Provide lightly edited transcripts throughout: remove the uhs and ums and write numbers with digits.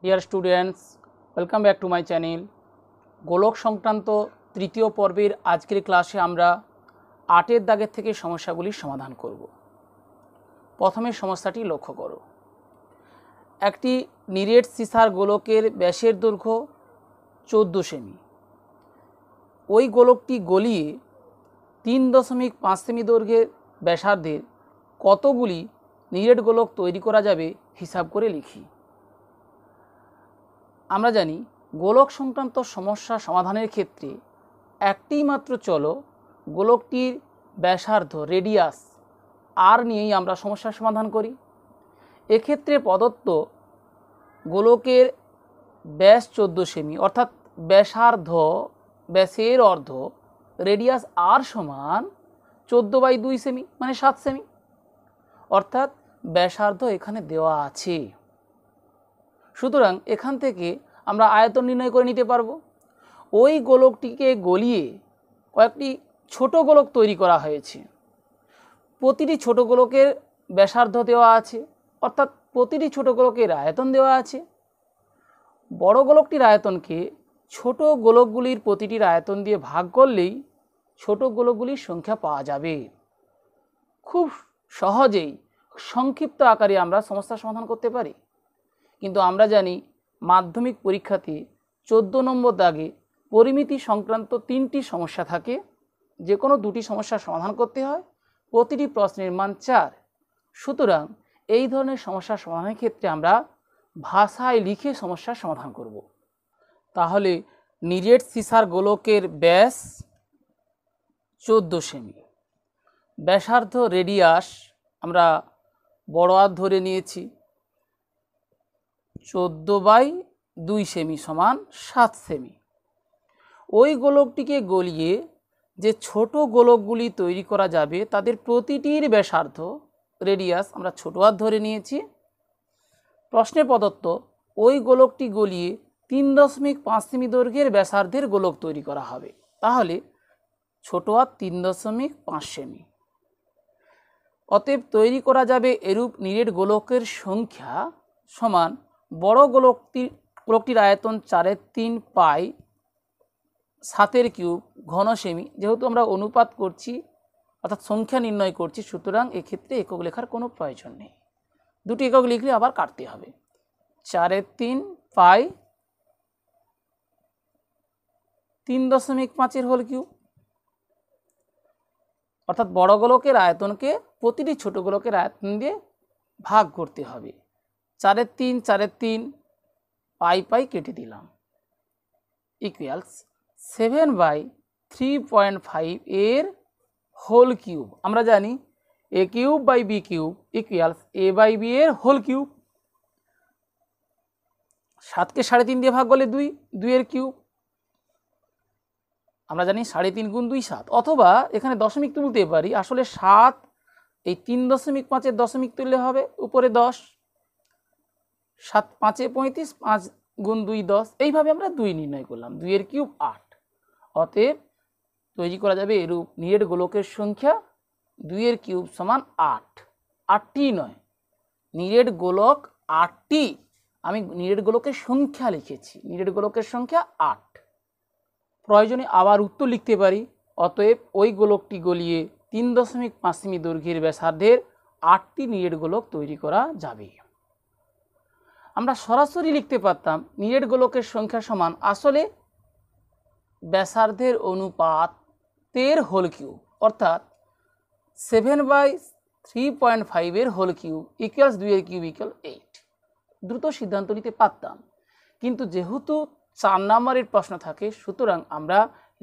Dear students, welcome back to my channel. গোলক সংক্রান্ত তৃতীয় পর্বের আজকের ক্লাসে আমরা 8 দাগের থেকে সমস্যাগুলির সমাধান করব। প্রথমে সমস্যাটি লক্ষ্য করো। একটি নিরেট সিসার গোলকের ব্যাসের দৈর্ঘ্য 14 সেমি। ওই গোলকটি গলিয়ে 3.5 সেমি দৈর্ঘ্যের ব্যাসার্ধের কতগুলি নিরেট গোলক তৈরি করা যাবে হিসাব করে লিখি। আমরা জানি গোলক সংক্রান্ত সমস্যা সমাধানের ক্ষেত্রে একটিই মাত্র চলো গোলকটির ব্যাসার্ধ রেডিয়াস আর নিয়েই আমরা সমস্যার সমাধান করি। এক্ষেত্রে প্রদত্ত গোলকের ব্যাস 14 সেমি, অর্থাৎ ব্যাসের অর্ধ রেডিয়াস আর সমান 14/2 সেমি, মানে 7 সেমি। অর্থাৎ ব্যাসার্ধ এখানে দেওয়া আছে। সুতরাং এখান থেকে আমরা আয়তন নির্ণয় করে নিতে পারবো। ওই গোলকটিকে গলিয়ে কয়েকটি ছোট গোলক তৈরি করা হয়েছে। প্রতিটি ছোট গোলকের ব্যাসার্ধ দেওয়া আছে, অর্থাৎ প্রতিটি ছোট গোলকের আয়তন দেওয়া আছে। বড় গোলকটির আয়তনকে ছোট গোলকগুলির প্রতিটির আয়তন দিয়ে ভাগ করলেই ছোট গোলকগুলির সংখ্যা পাওয়া যাবে। খুব সহজেই সংক্ষিপ্ত আকারে আমরা সমস্যার সমাধান করতে পারি। কিন্তু আমরা জানি মাধ্যমিক পরীক্ষাতে 14 নম্বর দাগে পরিমিতি সংক্রান্ত 3টি সমস্যা থাকে। যে কোনো 2টি সমস্যার সমাধান করতে হয়। প্রতিটি প্রশ্নের মান 4। সুতরাং এই ধরনের সমস্যার সমাধানের ক্ষেত্রে আমরা ভাষায় লিখে সমস্যার সমাধান করব। তাহলে নিরেট সিসার গোলকের ব্যাস 14 সেমি, ব্যাসার্ধ রেডিয়াস আমরা বড় হাত ধরে নিয়েছি 14/2 সেমি সমান 7 সেমি। ওই গোলকটিকে গলিয়ে যে ছোট গোলকগুলি তৈরি করা যাবে তাদের প্রতিটির ব্যাসার্ধ রেডিয়াস আমরা ছোট হাত ধরে নিয়েছি। প্রশ্নে প্রদত্ত ওই গোলকটি গলিয়ে 3.5 সেমি দৈর্ঘ্যের ব্যাসার্ধের গোলক তৈরি করা হবে। তাহলে ছোট হাত 3.5 সেমি। অতএব তৈরি করা যাবে এরূপ নিরেট গোলকের সংখ্যা সমান বড় গোলকটির আয়তন 4/3 পাই 7 কিউব ঘন সেমি। যেহেতু আমরা অনুপাত করছি অর্থাৎ সংখ্যা নির্ণয় করছি, সুতরাং এক্ষেত্রে একক লেখার কোনো প্রয়োজন নেই। 2টি একক লিখলে আবার কাটতে হবে। 4/3 পাই 3.5 হোল কিউব, অর্থাৎ বড় গোলকের আয়তনকে প্রতিটি ছোট গোলকের আয়তন দিয়ে ভাগ করতে হবে। 4/3 পাই কেটে দিলাম, ইকুয়ালস 7/3.5 এর হোল কিউব। আমরা জানি a cube by B cube equals a/b এর হোল কিউব। 7কে 3.5 দিয়ে ভাগ করলে 2 এর কিউব। আমরা জানি 3.5 গুণ 2 7, অথবা এখানে দশমিক তুলতে পারি। আসলে 7 এই 3.5 দশমিক তুললে হবে উপরে 10। 7 5 35, 5 গুণ 2 10। এইভাবে আমরা 2 নির্ণয় করলাম। 2 এর কিউব 8। অতএব তৈরি করা যাবে এরূপ নিরেট গোলকের সংখ্যা 2 এর কিউব সমান 8। 8টি নয়, নিরেট গোলক 8টি। আমি নিরেট গোলকের সংখ্যা লিখেছি, নিরেট গোলকের সংখ্যা 8। প্রয়োজনে আবার উত্তর লিখতে পারি। অতএব ওই গোলকটি গলিয়ে 3.5 সেমি দৈর্ঘ্যের ব্যাসার্ধের 8টি নিরেট গোলক তৈরি করা যাবে। আমরা সরাসরি লিখতে পারতাম নিরেট গোলকের সংখ্যা সমান আসলে ব্যাসার্ধের অনুপাতের হোল কিউব, অর্থাৎ 7/3.5 এর হোল কিউব ইকুয়ালস 2 এর কিউব ইকুয়াল 8। দ্রুত সিদ্ধান্ত নিতে পারতাম, কিন্তু যেহেতু 4 নম্বরের প্রশ্ন থাকে, সুতরাং আমরা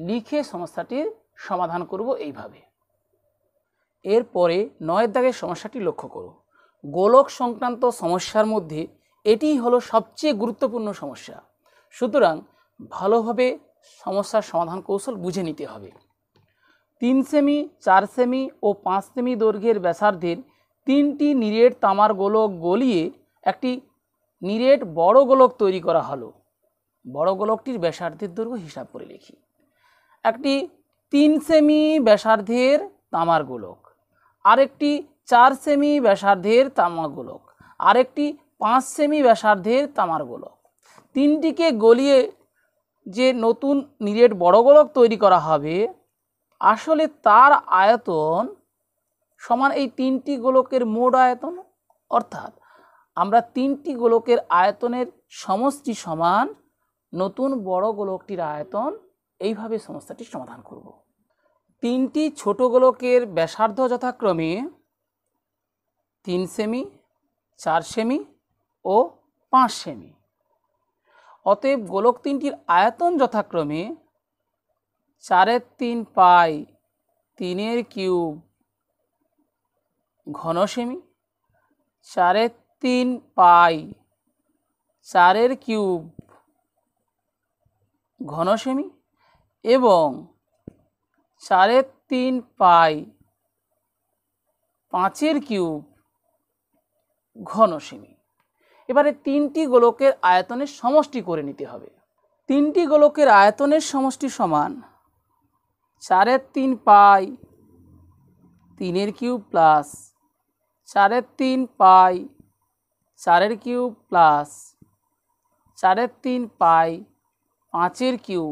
লিখে সমস্যাটির সমাধান করব এইভাবে। এরপরে 9 দাগের সমস্যাটি লক্ষ্য করো। গোলক সংক্রান্ত সমস্যার মধ্যে এটিই হলো সবচেয়ে গুরুত্বপূর্ণ সমস্যা। সুতরাং ভালোভাবে সমস্যার সমাধান কৌশল বুঝে নিতে হবে। 3 সেমি, 4 সেমি ও 5 সেমি দৈর্ঘ্যের ব্যাসার্ধের 3টি নিরেট তামার গোলক গলিয়ে একটি নিরেট বড় গোলক তৈরি করা হলো। বড় গোলকটির ব্যাসার্ধের দৈর্ঘ্য হিসাব করে লিখি। একটি 3 সেমি ব্যাসার্ধের তামার গোলক, আরেকটি 4 সেমি ব্যাসার্ধের তামার গোলক, আরেকটি 5 সেমি ব্যাসার্ধের তামার গোলক। তিনটিকে গলিয়ে যে নতুন নিরেট বড় গোলক তৈরি করা হবে, আসলে তার আয়তন সমান এই তিনটি গোলকের মোট আয়তন। অর্থাৎ আমরা তিনটি গোলকের আয়তনের সমষ্টি সমান নতুন বড় গোলকটির আয়তন, এইভাবে সমস্যাটির সমাধান করব। তিনটি ছোট গোলকের ব্যাসার্ধ যথাক্রমে 3 সেমি, 4 সেমি ও 5 সেমি। অতএব গোলক তিনটির আয়তন যথাক্রমে 4/3 পাই 3³ ঘন সেমি, 4/3 পাই 4³ ঘন সেমি এবং 4/3 পাই 5³ ঘন সেমি। এবারে তিনটি গোলকের আয়তনের সমষ্টি করে নিতে হবে। তিনটি গোলকের আয়তনের সমষ্টি সমান 4/3 পাই 3³ প্লাস 4/3 পাই 4³ প্লাস 4/3 পাই 5³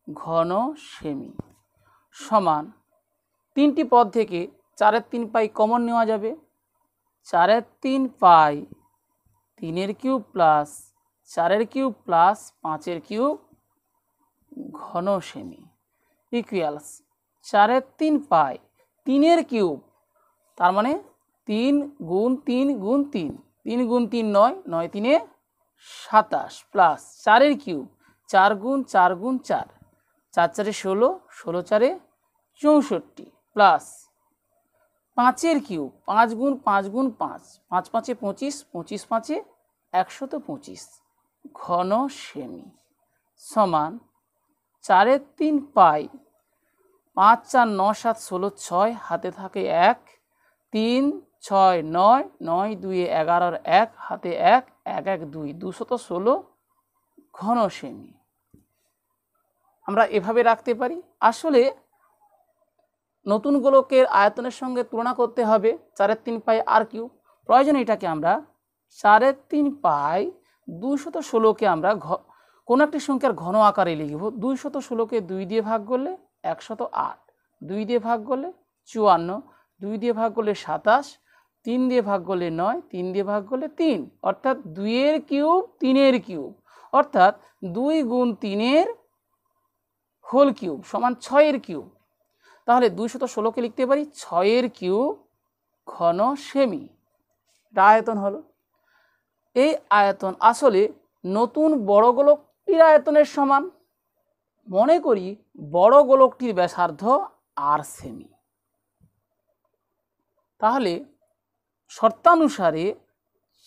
ঘন সেমি সমান, তিনটি পদ থেকে 4/3 পাই কমন নেওয়া যাবে, 4/3 পাই 3³ প্লাস 4³ প্লাস 5³ ঘন সেমি ইকুয়ালস 4/3 পাই 3³ তার মানে 3 গুণ 3 গুণ 3, 3 গুণ 3 9, 9 3 27 প্লাস 4³ 4 গুণ 4 গুণ 4, 4 4 16, 16 4 64 প্লাস 5³ 5 গুণ 5 গুণ 5, 5 5 25, 25 5 125 ঘন সেমি সমান 4/3 পাই 5 4 9 7 16 6, হাতে থাকে 1, 3 6 9, 9 2 11 1, হাতে 1, 1 1 2, 216 ঘন সেমি। আমরা এভাবে রাখতে পারি। আসলে নতুন গোলকের আয়তনের সঙ্গে তুলনা করতে হবে 4/3 পাই r³। প্রয়োজনে এটাকে আমরা 4/3 পাই 216কে আমরা কোনো একটি সংখ্যার ঘন আকারে লিখব। 216কে 2 দিয়ে ভাগ করলে 108, 2 দিয়ে ভাগ করলে 54, 2 দিয়ে ভাগ করলে 27, 3 দিয়ে ভাগ করলে 9, 3 দিয়ে ভাগ করলে 3, অর্থাৎ 2³ 3³ অর্থাৎ 2 গুণ 3 হোল কিউব সমান 6³ তাহলে 216কে লিখতে পারি 6³ ঘন সেমি। আয়তন হলো এই আয়তন আসলে নতুন বড় গোলকটির আয়তনের সমান। মনে করি বড় গোলকটির ব্যাসার্ধ r সেমি, তাহলে শর্তানুসারে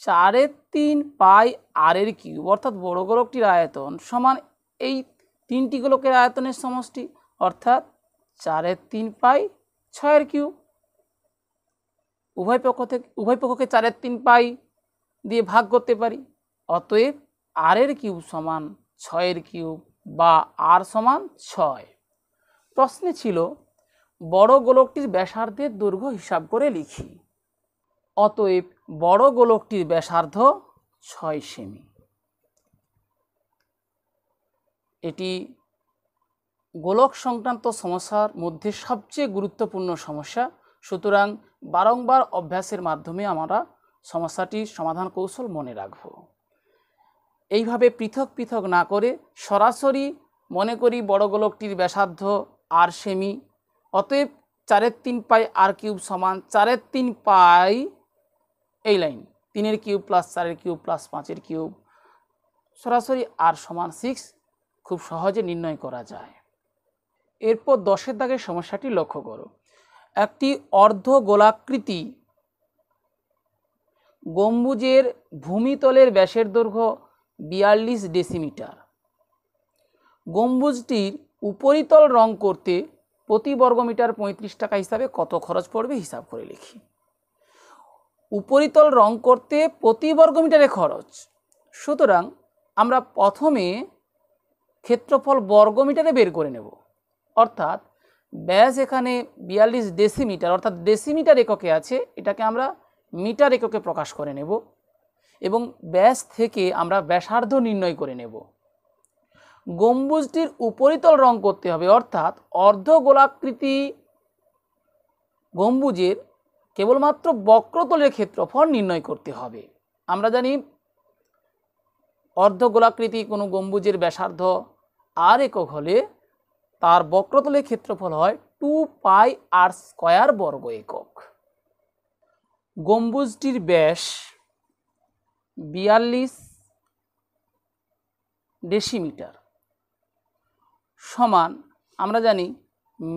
4/3 পাই r³ অর্থাৎ বড় গোলকটির আয়তন সমান এই তিনটি গোলকের আয়তনের সমষ্টি, অর্থাৎ 4/3 পাই 6³ উভয় পক্ষকে 4/3 পাই দিয়ে ভাগ করতে পারি। অতএব r³ সমান 6³ বা r সমান 6। প্রশ্নে ছিল বড় গোলকটির ব্যাসার্ধের দৈর্ঘ্য হিসাব করে লিখি। অতএব বড় গোলকটির ব্যাসার্ধ 6 সেমি। এটি গোলক সংক্রান্ত সমস্যার মধ্যে সবচেয়ে গুরুত্বপূর্ণ সমস্যা। সুতরাং বারংবার অভ্যাসের মাধ্যমে আমরা সমস্যাটির সমাধান কৌশল মনে রাখব। এইভাবে পৃথক পৃথক না করে সরাসরি মনে করি বড় গোলকটির ব্যাসার্ধ r সেমি, অতএব 4/3 পাই r³ সমান 4/3 পাই এই লাইন 3³ প্লাস 4³ প্লাস 5³ সরাসরি r সমান 6 খুব সহজে নির্ণয় করা যায়। এরপর 10এর দাগের সমস্যাটি লক্ষ্য করো। একটি অর্ধ গোলাকৃতি গম্বুজের ভূমিতলের ব্যাসের দৈর্ঘ্য 42 ডেসিমিটার। গম্বুজটির উপরিতল রং করতে প্রতি বর্গমিটার 35 টাকা হিসাবে কত খরচ পড়বে হিসাব করে লিখি। উপরিতল রং করতে প্রতি বর্গমিটারে খরচ, সুতরাং আমরা প্রথমে ক্ষেত্রফল বর্গমিটারে বের করে নেব। অর্থাৎ ব্যাস এখানে 42 ডেসিমিটার অর্থাৎ ডেসিমিটার এককে আছে, এটাকে আমরা মিটার এককে প্রকাশ করে নেব। এবং ব্যাস থেকে আমরা ব্যাসার্ধ নির্ণয় করে নেব। গম্বুজটির উপরিতল রং করতে হবে, অর্থাৎ অর্ধগোলাকৃতি গম্বুজের কেবলমাত্র বক্রতলের ক্ষেত্রফল নির্ণয় করতে হবে। আমরা জানি অর্ধগোলাকৃতি কোনো গম্বুজের ব্যাসার্ধ r একক হলে তার বক্রতলের ক্ষেত্রফল হয় 2πr² বর্গ একক। গম্বুজটির ব্যাস 42 ডেসিমিটার সমান, আমরা জানি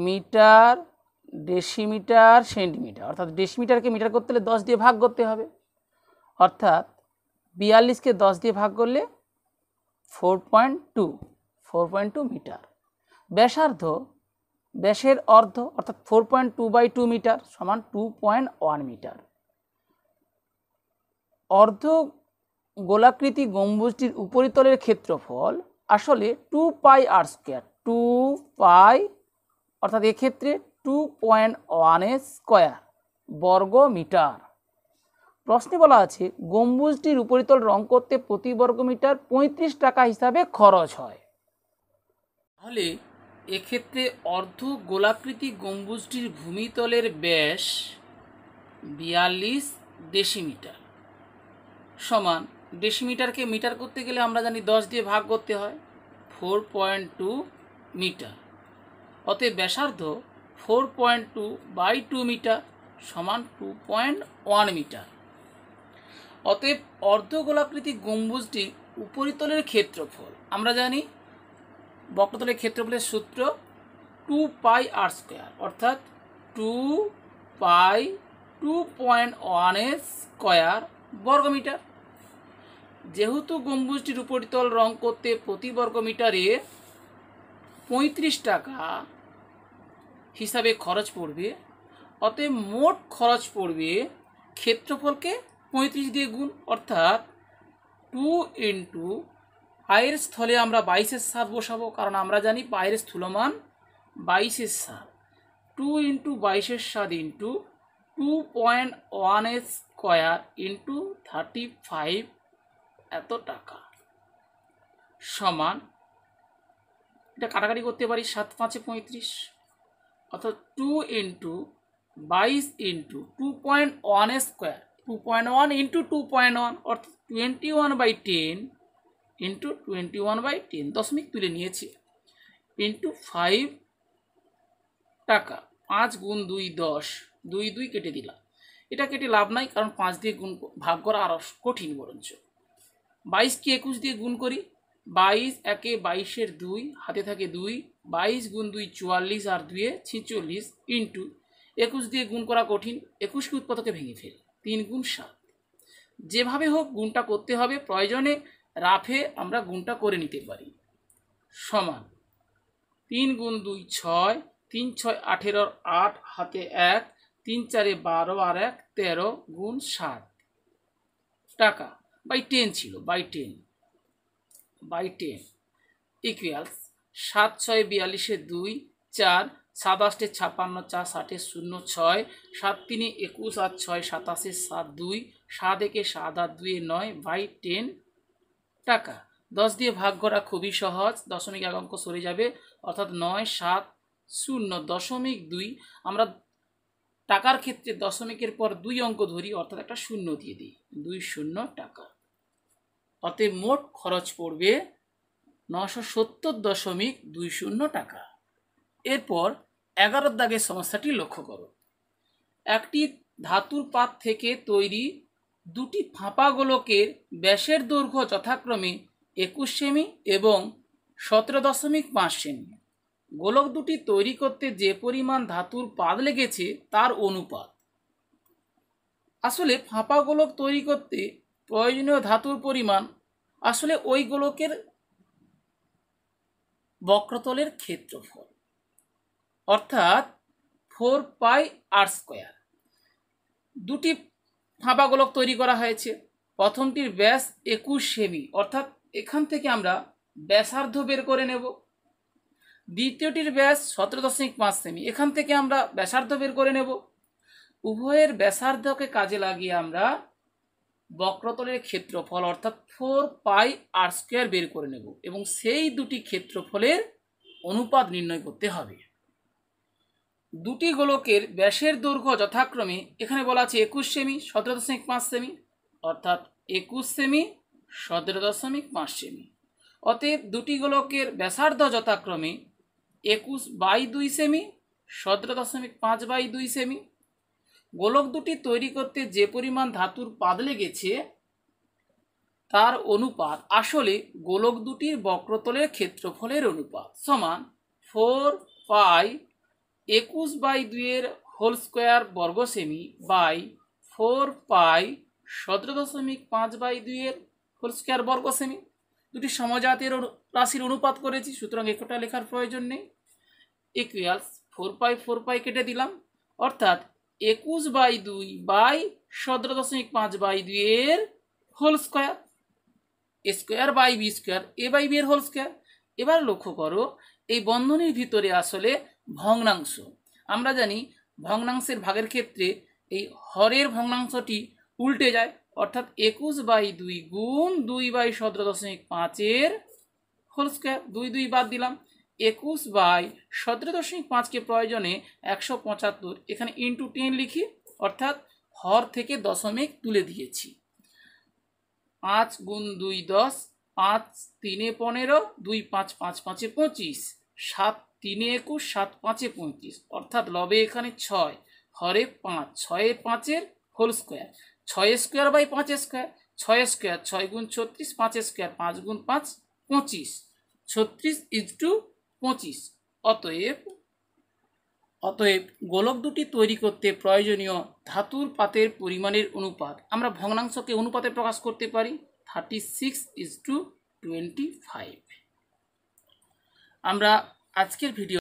মিটার, ডেসিমিটার, সেন্টিমিটার, অর্থাৎ ডেসিমিটারকে মিটার করতে হলে 10 দিয়ে ভাগ করতে হবে, অর্থাৎ 42কে 10 দিয়ে ভাগ করলে 4.2 মিটার। ব্যাসার্ধ, ব্যাসের অর্ধ অর্থাৎ 4.2/2 মিটার সমান 2.1 মিটার। অর্ধ গোলাকৃতি গম্বুজটির উপরিতলের ক্ষেত্রফল আসলে 2πr², 2π অর্থাৎ এক্ষেত্রে 2.1² বর্গ মিটার। প্রশ্নে বলা আছে গম্বুজটির উপরিতল রং করতে প্রতি বর্গ মিটার 35 টাকা হিসাবে খরচ হয়। তাহলে এক্ষেত্রে অর্ধ গোলাকৃতি গম্বুজটির ভূমিতলের ব্যাস 42 ডেসিমিটার সমান, ডেসিমিটারকে মিটার করতে গেলে আমরা জানি 10 দিয়ে ভাগ করতে হয়, 4.2 মিটার। অতএব ব্যাসার্ধ 4.2/2 মিটার সমান 2.1 মিটার। অতএব অর্ধগোলাকৃতি গম্বুজটির উপরিতলের ক্ষেত্রফল, আমরা জানি বক্রতলের ক্ষেত্রফলের সূত্র 2πr², অর্থাৎ 2π 2.1² বর্গমিটার। যেহেতু গম্বুজটির উপরিতল রং করতে প্রতি বর্গ মিটারে 35 টাকা হিসাবে খরচ পড়বে, অতএব মোট খরচ পড়বে ক্ষেত্রফলকে 35 দিয়ে গুণ, অর্থাৎ 2 × পায়ের স্থলে আমরা 22/7 বসাবো, কারণ আমরা জানি পায়ের স্থূলমান 22/7। 2 × 22/7 × 2.1² × 35 এত টাকা সমান, এটা কাটাকাটি করতে পারি, 7×5 = 35, অর্থাৎ 2 × 22 × 2.1² 2.1 × 2.1 অর্থাৎ 21/10 × 21/10 দশমিক তুলে নিয়েছি ইন্টু 5 টাকা। 5 × 2 = 10, 2 2 কেটে দিলাম, এটা কেটে লাভ নাই কারণ 5 দিয়ে গুণ ভাগ করা আরও কঠিন। বরঞ্চ 22কে 21 দিয়ে গুণ করি, 22 একে 22-এর 2, হাতে থাকে 2, 22 × 2 = 44 আর 2 = 46 ইন্টু 21 দিয়ে গুণ করা কঠিন, 21কে উৎপাদকে ভেঙে ফেলি, 3 × 7। যেভাবে হোক গুণটা করতে হবে, প্রয়োজনে রাফে আমরা গুণটা করে নিতে পারি। সমান 3 × 2 = 6, 3 × 6 = 18, 8 হাতে 1, 3 × 4 = 12 আর 1 13 × 7 টাকা বাই 10 ছিল, by 10 equals 7 6 42-এর 2, 4 7 8 56, 4 60 0 6, 7 3 21 R 6 87 7 2, 7 1 7 R 2 9 by 10 টাকা। 10 দিয়ে ভাগ করা খুবই সহজ, দশমিক এক অঙ্ক সরে যাবে, অর্থাৎ 9 7 0.2। আমরা টাকার ক্ষেত্রে দশমিকের পর 2 অঙ্ক ধরি, অর্থাৎ একটা শূন্য দিয়ে দিই, 20 টাকা। অতএব মোট খরচ পড়বে 970.20 টাকা। এরপর 11 দাগের সমস্যাটি লক্ষ্য করো। একটি ধাতুর পাত থেকে তৈরি দুটি ফাঁপা গোলকের ব্যাসের দৈর্ঘ্য যথাক্রমে 21 সেমি এবং 17.5 সেমি। গোলক দুটি তৈরি করতে যে পরিমাণ ধাতুর পাত লেগেছে তার অনুপাত। আসলে ফাঁপা গোলক তৈরি করতে প্রয়োজনীয় ধাতুর পরিমাণ আসলে ওই গোলকের বক্রতলের ক্ষেত্রফল, অর্থাৎ 4πr²। দুটি ফাঁপা গোলক তৈরি করা হয়েছে, প্রথমটির ব্যাস 21 সেমি, অর্থাৎ এখান থেকে আমরা ব্যাসার্ধ বের করে নেব। দ্বিতীয়টির ব্যাস 17.5 সেমি, এখান থেকে আমরা ব্যাসার্ধ বের করে নেব। উভয়ের ব্যাসার্ধকে কাজে লাগিয়ে আমরা বক্রতলের ক্ষেত্রফল অর্থাৎ 4πr² বের করে নেব এবং সেই দুটি ক্ষেত্রফলের অনুপাত নির্ণয় করতে হবে। দুটি গোলকের ব্যাসের দৈর্ঘ্য যথাক্রমে এখানে বলা আছে 21 সেমি 17.5 সেমি, অর্থাৎ 21 সেমি 17.5 সেমি। অতএব দুটি গোলকের ব্যাসার্ধ যথাক্রমে 21/2 সেমি 17.5/2 সেমি। গোলক দুটি তৈরি করতে যে পরিমাণ ধাতুর পাত লেগেছে তার অনুপাত আসলে গোলক দুটির বক্রতলের ক্ষেত্রফলের অনুপাত সমান 4π21/2 বর্গ সেমি বাই 4π17.5/2 বর্গ সেমি। দুটি সমজাতীয় রাশির অনুপাত করেছি, সুতরাং একটা লেখার প্রয়োজন নেই। ইকুয়ালস 4π কেটে দিলাম, অর্থাৎ 21/2/17.5/2 square by B square a/b whole square. এবার লক্ষ্য করো এই বন্ধনীর ভিতরে আসলে ভগ্নাংশ। আমরা জানি ভগ্নাংশের ভাগের ক্ষেত্রে এই হরের ভগ্নাংশটি উল্টে যায়, অর্থাৎ 21/2 গুণ 2/17.5 হোল স্কোয়ার। 2 বাদ দিলাম, 21/17.5কে প্রয়োজনে 175 এখানে ইন্টু 10 লিখি, অর্থাৎ হর থেকে দশমিক তুলে দিয়েছি। 5 গুণ 2 10, 5 3 15, 2 5 5 5 25, 7 3 21, 7 5 35, অর্থাৎ লবে এখানে 6, হরে 5, 6 5 whole square, 6 square by 5 square, 6 square 6 গুণ 36, 5 স্কোয়ার 5 গুণ 5 25, 36:25। অতএব গোলক দুটি তৈরি করতে প্রয়োজনীয় ধাতুর পাতের পরিমাণের অনুপাত আমরা ভগ্নাংশকে অনুপাতে প্রকাশ করতে পারি 36:25। আমরা আজকের ভিডিও